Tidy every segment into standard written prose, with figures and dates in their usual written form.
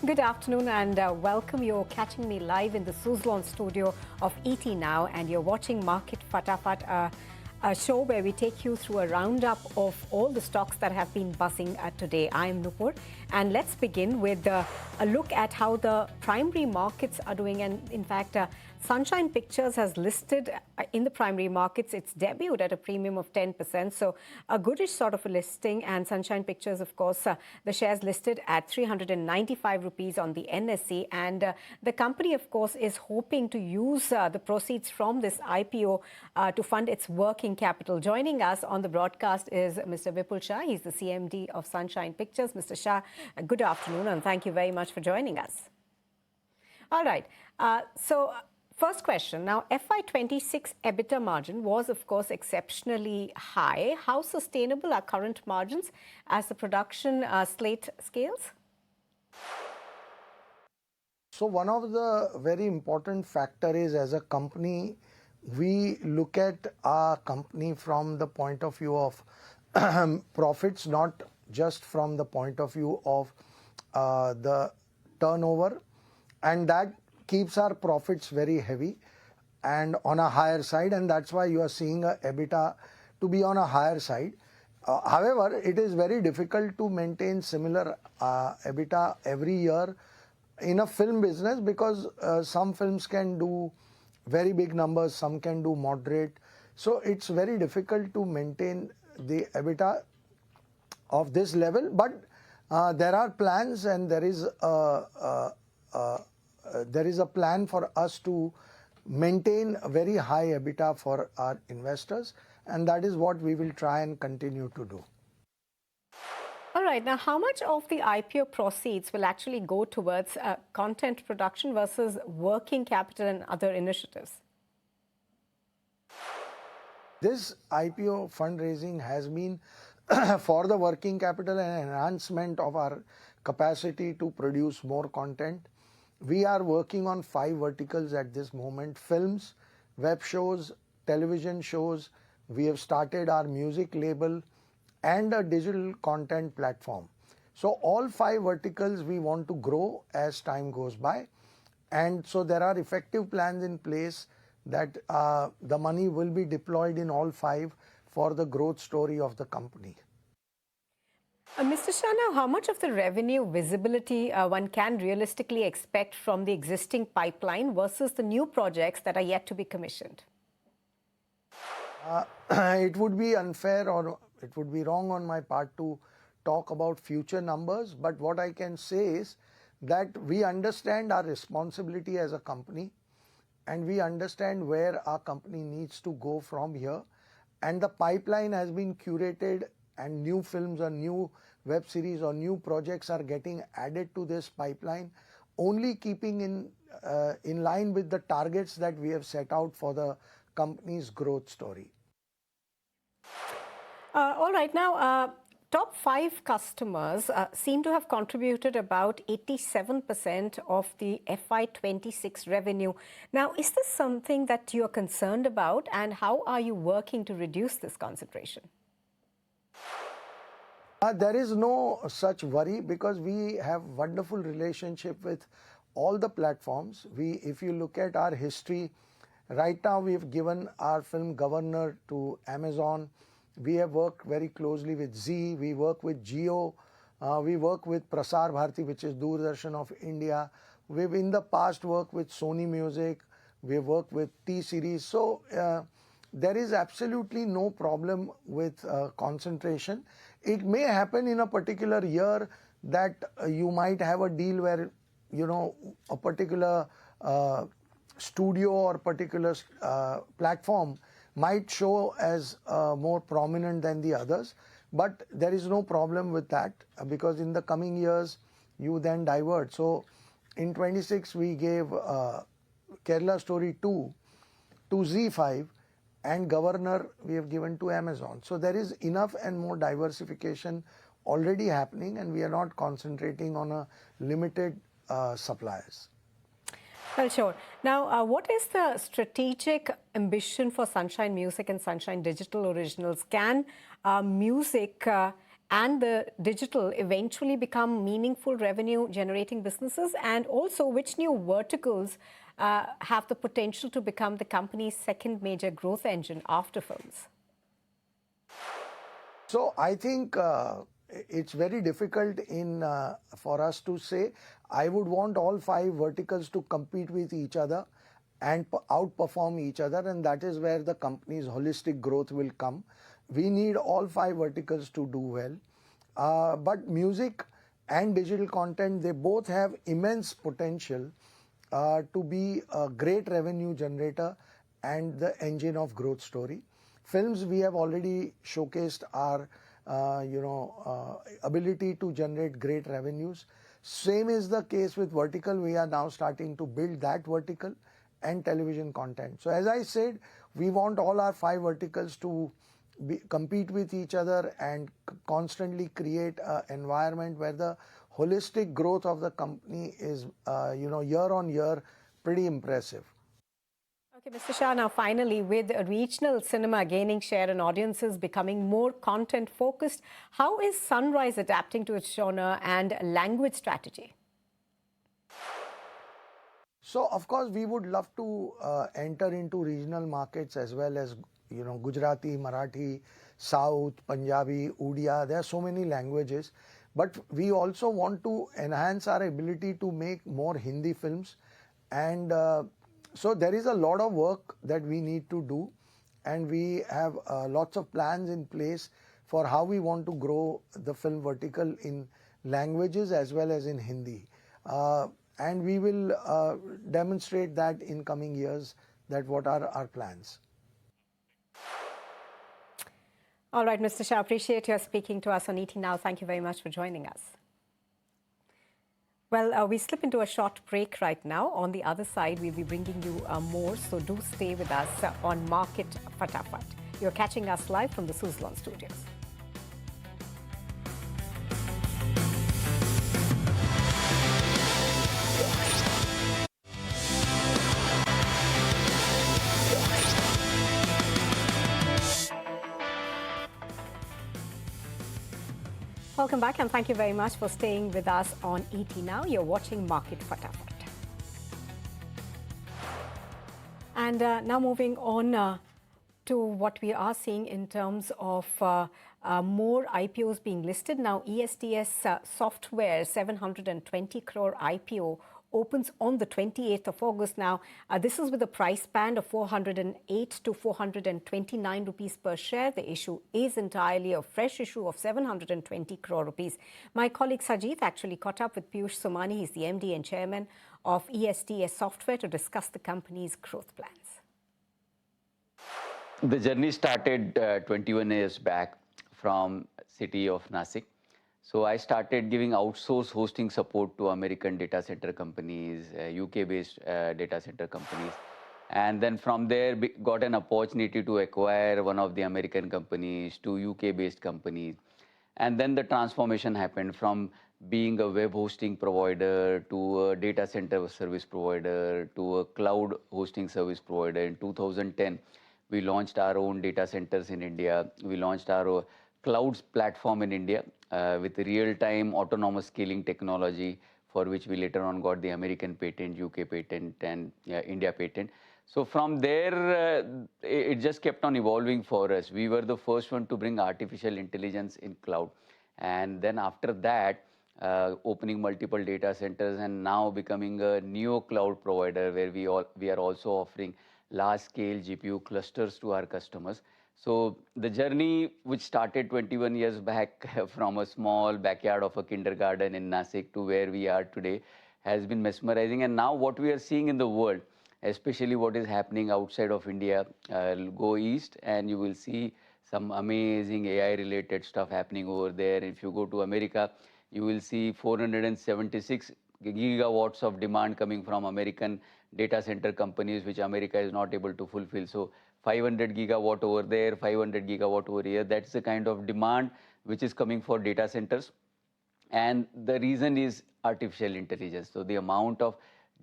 Good afternoon and welcome. You're catching me live in the Suzlon studio of ET Now, and you're watching Market Fatafat, a show where we take you through a roundup of all the stocks that have been buzzing today. I'm Nupur, and let's begin with a look at how the primary markets are doing. And in fact, Sunshine Pictures has listed in the primary markets. It's debuted at a premium of 10%, so a goodish sort of a listing. And Sunshine Pictures, of course, the shares listed at 395 rupees on the NSE. And the company, of course, is hoping to use the proceeds from this IPO to fund its working capital. Joining us on the broadcast is Mr. Vipul Shah. He's the CMD of Sunshine Pictures. Mr. Shah, good afternoon, and thank you very much for joining us. All right. First question. Now, FY26 EBITDA margin was, of course, exceptionally high. How sustainable are current margins as the production slate scales? So one of the very important factor is, as a company, we look at our company from the point of view of profits, not just from the point of view of the turnover, and that keeps our profits very heavy and on a higher side, and that's why you are seeing a EBITDA to be on a higher side. However, it is very difficult to maintain similar EBITDA every year in a film business, because some films can do very big numbers, some can do moderate. So it's very difficult to maintain the EBITDA of this level, but there are plans, and there is a plan for us to maintain a very high EBITDA for our investors, and that is what we will try and continue to do. All right. Now, how much of the IPO proceeds will actually go towards content production versus working capital and other initiatives? This IPO fundraising has been for the working capital and enhancement of our capacity to produce more content. We are working on 5 verticals at this moment: films, web shows, television shows. We have started our music label and a digital content platform. So all 5 verticals we want to grow as time goes by. And so there are effective plans in place that the money will be deployed in all 5 for the growth story of the company. Mr. Shah, now, how much of the revenue visibility one can realistically expect from the existing pipeline versus the new projects that are yet to be commissioned? It would be unfair, or it would be wrong on my part to talk about future numbers, but what I can say is that we understand our responsibility as a company, and we understand where our company needs to go from here, and the pipeline has been curated, and new films or new web series or new projects are getting added to this pipeline, only keeping in line with the targets that we have set out for the company's growth story. All right. Now, top 5 customers seem to have contributed about 87% of the FY26 revenue. Now, is this something that you're concerned about, and how are you working to reduce this concentration? There is no such worry, because we have wonderful relationship with all the platforms. If you look at our history, right now we've given our film Governor to Amazon. We have worked very closely with Zee. We work with Jio. We work with Prasar Bharati, which is Doordarshan of India. We've in the past worked with Sony Music. We've worked with T-Series. So there is absolutely no problem with concentration. It may happen in a particular year that you might have a deal where, you know, a particular studio or particular platform might show as more prominent than the others. But there is no problem with that, because in the coming years, you then divert. So in 26, we gave Kerala Story 2 to Z5, and Governor we have given to Amazon. So there is enough and more diversification already happening, and we are not concentrating on a limited suppliers. Well, sure. Now, what is the strategic ambition for Sunshine Music and Sunshine Digital Originals? Can music and the digital eventually become meaningful revenue generating businesses? And also, which new verticals have the potential to become the company's second major growth engine after films? So I think it's very difficult for us to say. I would want all 5 verticals to compete with each other and outperform each other, and that is where the company's holistic growth will come. We need all 5 verticals to do well. But music and digital content, they both have immense potential to be a great revenue generator and the engine of growth story. Films, we have already showcased our ability to generate great revenues. Same is the case with vertical. We are now starting to build that vertical and television content. So as I said, we want all our 5 verticals to compete with each other and constantly create an environment where the holistic growth of the company is, year on year, pretty impressive. Okay, Mr. Shah, now finally, with regional cinema gaining share and audiences becoming more content focused, how is Sunrise adapting to its genre and language strategy? So, of course, we would love to enter into regional markets as well as, Gujarati, Marathi, South, Punjabi, Odia. There are so many languages. But we also want to enhance our ability to make more Hindi films. And so there is a lot of work that we need to do. And we have lots of plans in place for how we want to grow the film vertical in languages as well as in Hindi. And we will demonstrate that in coming years, that what are our plans. All right, Mr. Shah, appreciate your speaking to us on ET Now. Thank you very much for joining us. Well, we slip into a short break right now. On the other side, we'll be bringing you more, so do stay with us on Market Fatafat. You're catching us live from the Suzlon studios. Welcome back, and thank you very much for staying with us on ET Now. You're watching Market Fatafat. And now moving on to what we are seeing in terms of more IPOs being listed. Now, ESDS Software 720 crore IPO opens on the 28th of August. Now, this is with a price band of 408 to 429 rupees per share. The issue is entirely a fresh issue of 720 crore rupees. My colleague Sajid actually caught up with Piyush Somani. He's the MD and chairman of ESDS Software to discuss the company's growth plans. The journey started 21 years back from city of Nasik. So I started giving outsource hosting support to American data center companies, UK-based data center companies. And then from there, got an opportunity to acquire one of the American companies to UK-based companies. And then the transformation happened from being a web hosting provider to a data center service provider to a cloud hosting service provider. In 2010, we launched our own data centers in India. We launched our cloud platform in India with real-time autonomous scaling technology, for which we later on got the American patent, UK patent, and India patent. So from there, it just kept on evolving for us. We were the first one to bring artificial intelligence in cloud. And then after that, opening multiple data centers and now becoming a neo cloud provider where we are also offering large-scale GPU clusters to our customers. So the journey, which started 21 years back from a small backyard of a kindergarten in Nasik to where we are today, has been mesmerizing. And now what we are seeing in the world, especially what is happening outside of India, go east and you will see some amazing AI-related stuff happening over there. If you go to America, you will see 476 gigawatts of demand coming from American data center companies, which America is not able to fulfill. So 500 gigawatt over there, 500 gigawatt over here. That's the kind of demand which is coming for data centers. And the reason is artificial intelligence. So the amount of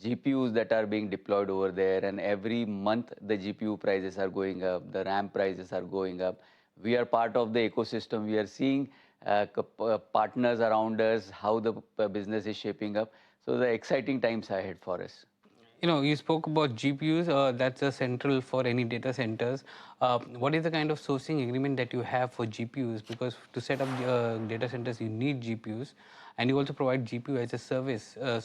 GPUs that are being deployed over there, and every month the GPU prices are going up, the RAM prices are going up. We are part of the ecosystem. We are seeing partners around us, how the business is shaping up. So the exciting times ahead for us. You spoke about GPUs. That's a central for any data centers. What is the kind of sourcing agreement that you have for GPUs? Because to set up data centers, you need GPUs, and you also provide GPU as a service. Uh,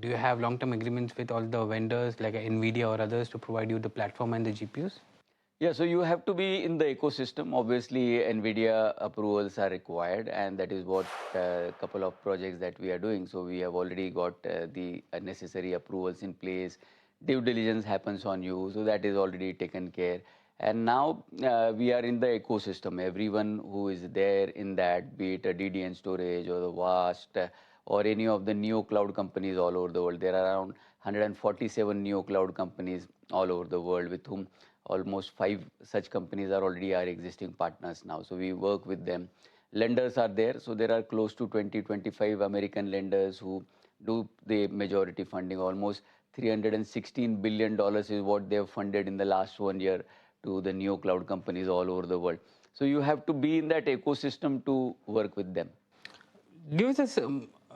do you have long-term agreements with all the vendors like NVIDIA or others to provide you the platform and the GPUs? Yeah, so you have to be in the ecosystem. Obviously, NVIDIA approvals are required, and that is what a couple of projects that we are doing. So we have already got the necessary approvals in place. Due diligence happens on you, so that is already taken care. And now we are in the ecosystem. Everyone who is there in that, be it a DDN storage or the VAST or any of the neo cloud companies all over the world. There are around 147 neo cloud companies all over the world with whom almost 5 such companies are already our existing partners now. So we work with them. Lenders are there. So there are close to 25 American lenders who do the majority funding. Almost $316 billion is what they have funded in the last 1 year to the neo cloud companies all over the world. So you have to be in that ecosystem to work with them. Give us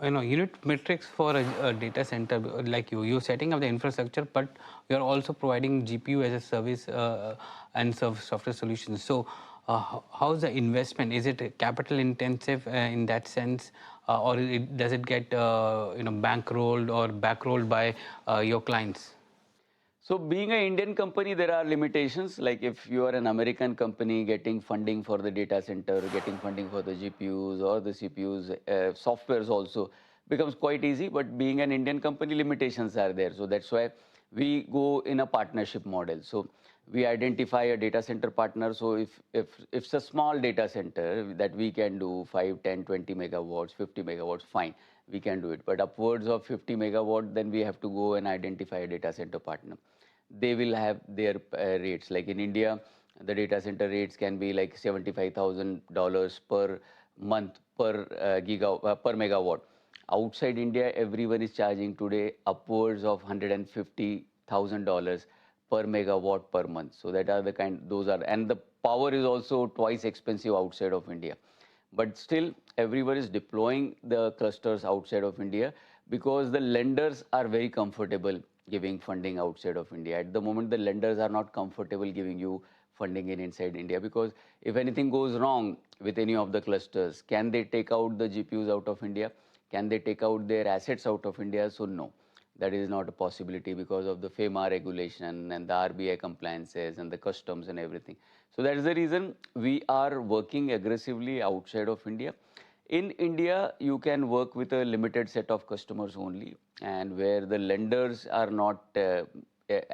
unit metrics for a data center like you're setting up the infrastructure, but you're also providing GPU as a service and software solutions. So how's the investment? Is it capital intensive in that sense, or does it get bankrolled or backrolled by your clients? So being an Indian company, there are limitations. Like if you are an American company getting funding for the data center, getting funding for the GPUs or the CPUs, softwares also becomes quite easy. But being an Indian company, limitations are there. So that's why we go in a partnership model. So we identify a data center partner. So if it's a small data center that we can do 5, 10, 20 megawatts, 50 megawatts, fine, we can do it. But upwards of 50 megawatt, then we have to go and identify a data center partner. They will have their rates. Like in India, the data center rates can be like $75,000 per month per megawatt. Outside India, everyone is charging today upwards of $150,000 per megawatt per month. So that are the those are, and the power is also twice expensive outside of India. But still, everyone is deploying the clusters outside of India because the lenders are very comfortable giving funding outside of India. At the moment, the lenders are not comfortable giving you funding in inside India because if anything goes wrong with any of the clusters, can they take out the GPUs out of India? Can they take out their assets out of India? So no, that is not a possibility because of the FEMA regulation and the RBI compliances and the customs and everything. So that is the reason we are working aggressively outside of India. In India, you can work with a limited set of customers only, and where the lenders are not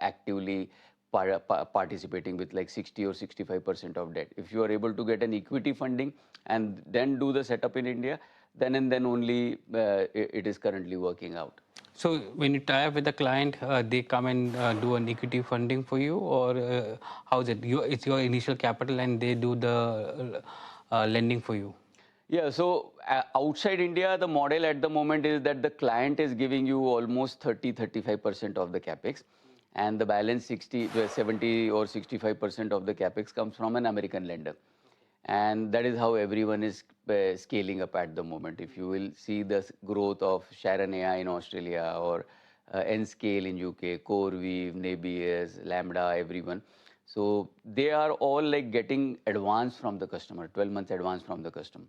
actively participating with like 60 or 65% of debt. If you are able to get an equity funding and then do the setup in India, then and then only it is currently working out. So when you tie up with the client, they come and do an equity funding for you, or how is it? It's your initial capital and they do the lending for you? Yeah, so outside India, the model at the moment is that the client is giving you almost 35% of the capex, and the balance 70 or 65% of the capex comes from an American lender. And that is how everyone is scaling up at the moment. If you will see the growth of Sharon AI in Australia or Nscale in UK, CoreWeave, Nebius, Lambda, everyone. So they are all like getting advance from the customer, 12 months advance from the customer.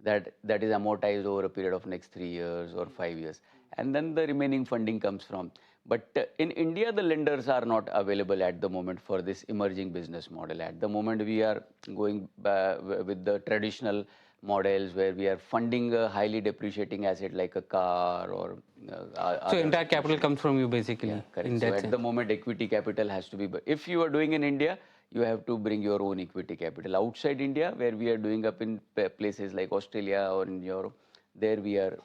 That is amortized over a period of next 3 years or 5 years. And then the remaining funding comes from. But in India, the lenders are not available at the moment for this emerging business model. At the moment, we are going with the traditional models where we are funding a highly depreciating asset like a car or so entire capital comes from you basically. Yeah, correct. So at the moment, equity capital has to be. If you are doing in India, you have to bring your own equity capital. Outside India, where we are doing up in places like Australia or in Europe, there we are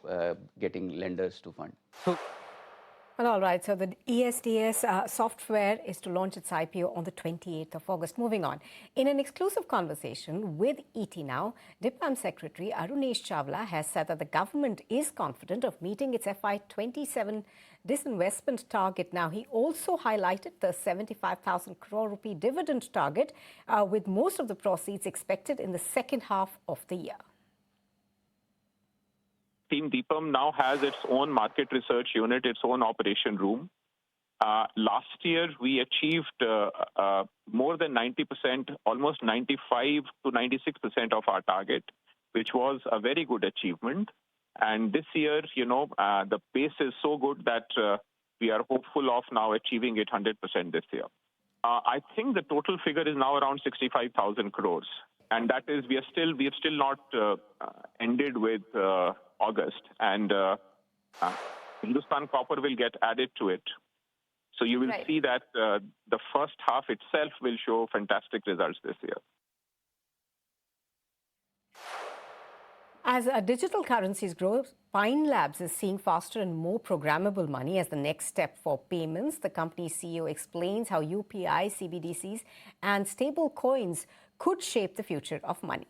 getting lenders to fund. So Well, all right. So the ESDS software is to launch its IPO on the 28th of August. Moving on. In an exclusive conversation with ET Now, DIPAM Secretary Arunesh Chawla has said that the government is confident of meeting its FY27 disinvestment target. Now, he also highlighted the 75,000 crore rupee dividend target, with most of the proceeds expected in the second half of the year. Team DIPAM now has its own market research unit, its own operation room. Last year, we achieved more than 90%, almost 95 to 96% of our target, which was a very good achievement. And this year, the pace is so good that we are hopeful of now achieving it 100% this year. I think the total figure is now around 65,000 crores. And that is, we have still not ended with August, and Hindustan Copper will get added to it. So you will see that the first half itself will show fantastic results this year. As digital currencies grow, Pine Labs is seeing faster and more programmable money as the next step for payments. The company's CEO explains how UPI, CBDCs, and stable coins could shape the future of money.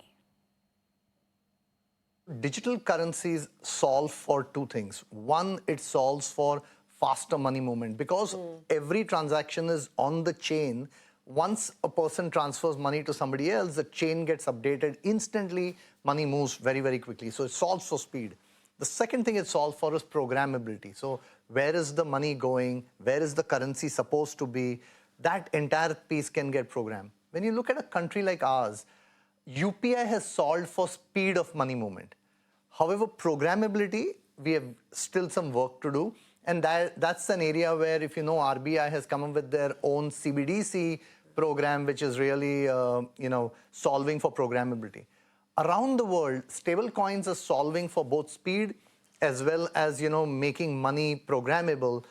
Digital currencies solve for two things. One, it solves for faster money movement because every transaction is on the chain. Once a person transfers money to somebody else, the chain gets updated instantly, money moves very, very quickly. So it solves for speed. The second thing it solves for is programmability. So where is the money going? Where is the currency supposed to be? That entire piece can get programmed. When you look at a country like ours, UPI has solved for speed of money movement. However, programmability, we have still some work to do. And that's an area where, if you know, RBI has come up with their own CBDC program, which is really, solving for programmability. Around the world, stable coins are solving for both speed as well as, making money programmable.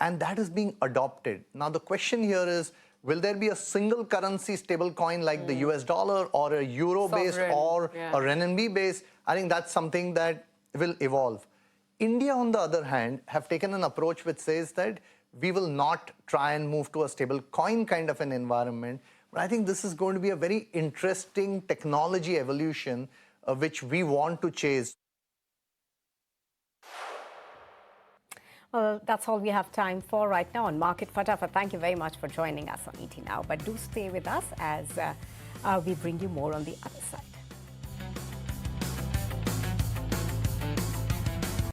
And that is being adopted. Now, the question here is, will there be a single currency stable coin like the US dollar or a euro-based or a renminbi-based? I think that's something that will evolve. India, on the other hand, have taken an approach which says that we will not try and move to a stable coin kind of an environment. But I think this is going to be a very interesting technology evolution which we want to chase. Well, that's all we have time for right now on Market Fatafat. Thank you very much for joining us on ET Now. But do stay with us as we bring you more on the other side.